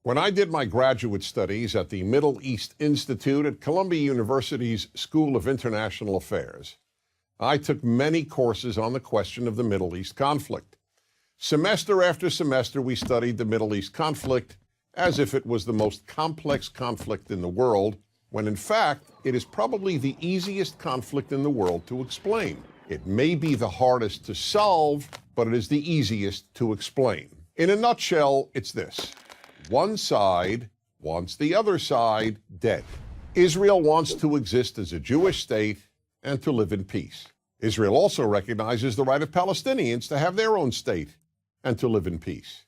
When I did my graduate studies at the Middle East Institute at Columbia University's School of International Affairs, I took many courses on the question of the Middle East conflict. Semester after semester, we studied the Middle East conflict as if it was the most complex conflict in the world, when in fact, it is probably the easiest conflict in the world to explain. It may be the hardest to solve, but it is the easiest to explain. In a nutshell, it's this. One side wants the other side dead. Israel wants to exist as a Jewish state and to live in peace. Israel also recognizes the right of Palestinians to have their own state and to live in peace.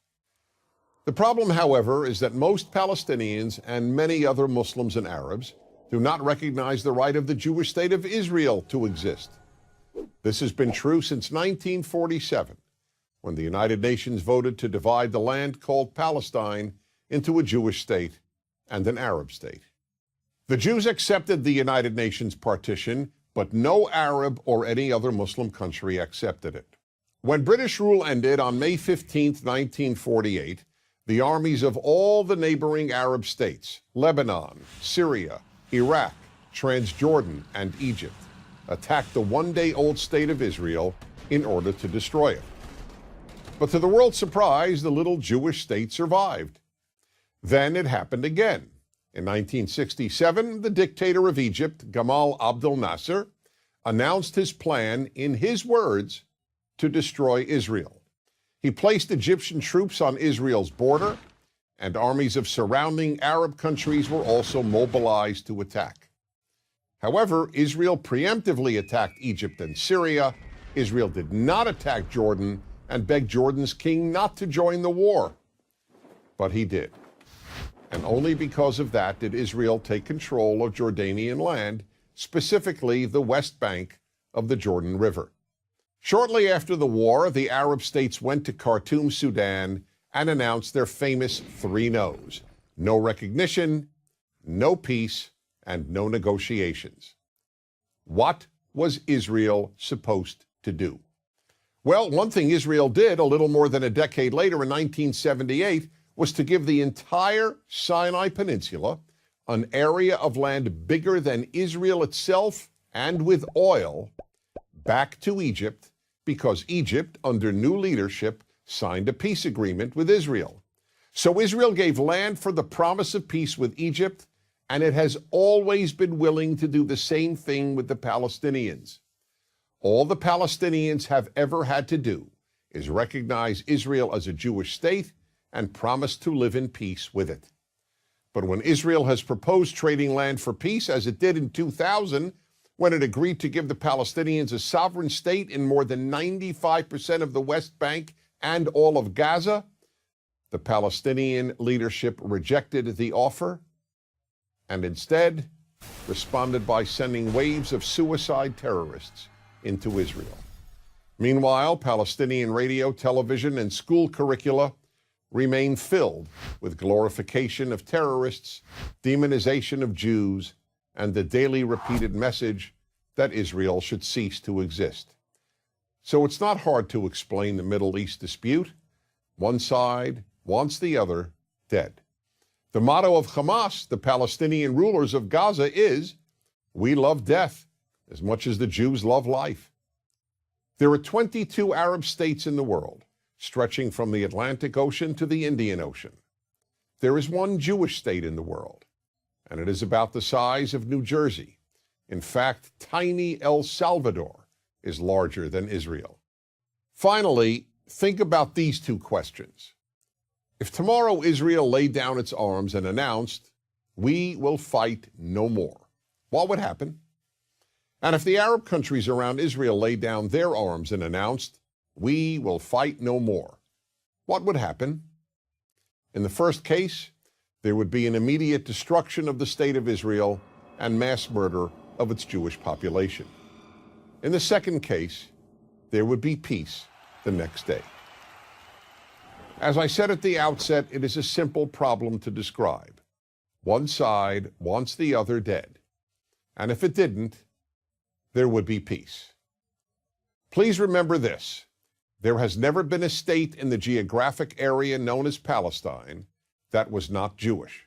The problem, however, is that most Palestinians and many other Muslims and Arabs do not recognize the right of the Jewish state of Israel to exist. This has been true since 1947, when the United Nations voted to divide the land called Palestine into a Jewish state and an Arab state. The Jews accepted the United Nations partition, but no Arab or any other Muslim country accepted it. When British rule ended on May 15, 1948, the armies of all the neighboring Arab states, Lebanon, Syria, Iraq, Transjordan, and Egypt, attacked the one-day-old state of Israel in order to destroy it. But to the world's surprise, the little Jewish state survived. Then it happened again. In 1967, the dictator of Egypt, Gamal Abdel Nasser, announced his plan, in his words, to destroy Israel. He placed Egyptian troops on Israel's border, and armies of surrounding Arab countries were also mobilized to attack. However, Israel preemptively attacked Egypt and Syria. Israel did not attack Jordan and begged Jordan's king not to join the war. But he did. And only because of that did Israel take control of Jordanian land, specifically the West Bank of the Jordan River. Shortly after the war, the Arab states went to Khartoum, Sudan, and announced their famous three no's: no recognition, no peace, and no negotiations. What was Israel supposed to do? Well, one thing Israel did a little more than a decade later in 1978 was to give the entire Sinai Peninsula, an area of land bigger than Israel itself and with oil, back to Egypt, because Egypt, under new leadership, signed a peace agreement with Israel. So Israel gave land for the promise of peace with Egypt, and it has always been willing to do the same thing with the Palestinians. All the Palestinians have ever had to do is recognize Israel as a Jewish state and promise to live in peace with it. But when Israel has proposed trading land for peace, as it did in 2000, when it agreed to give the Palestinians a sovereign state in more than 95% of the West Bank and all of Gaza, the Palestinian leadership rejected the offer and instead responded by sending waves of suicide terrorists into Israel. Meanwhile, Palestinian radio, television, and school curricula remain filled with glorification of terrorists, demonization of Jews, and the daily repeated message that Israel should cease to exist. So it's not hard to explain the Middle East dispute. One side wants the other dead. The motto of Hamas, the Palestinian rulers of Gaza, is, "We love death as much as the Jews love life." There are 22 Arab states in the world, stretching from the Atlantic Ocean to the Indian Ocean. There is one Jewish state in the world, and it is about the size of New Jersey. In fact, tiny El Salvador is larger than Israel. Finally, think about these two questions. If tomorrow Israel laid down its arms and announced, "We will fight no more," what would happen? And if the Arab countries around Israel laid down their arms and announced, "We will fight no more," what would happen? In the first case, there would be an immediate destruction of the state of Israel and mass murder of its Jewish population. In the second case, there would be peace the next day. As I said at the outset, it is a simple problem to describe. One side wants the other dead, and if it didn't, there would be peace. Please remember this. There has never been a state in the geographic area known as Palestine that was not Jewish.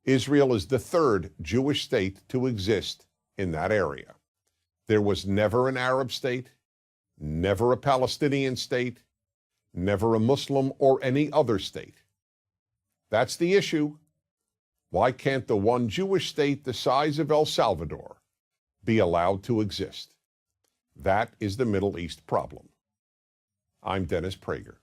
Israel is the third Jewish state to exist in that area. There was never an Arab state, never a Palestinian state, never a Muslim or any other state. That's the issue. Why can't the one Jewish state the size of El Salvador be allowed to exist? That is the Middle East problem. I'm Dennis Prager.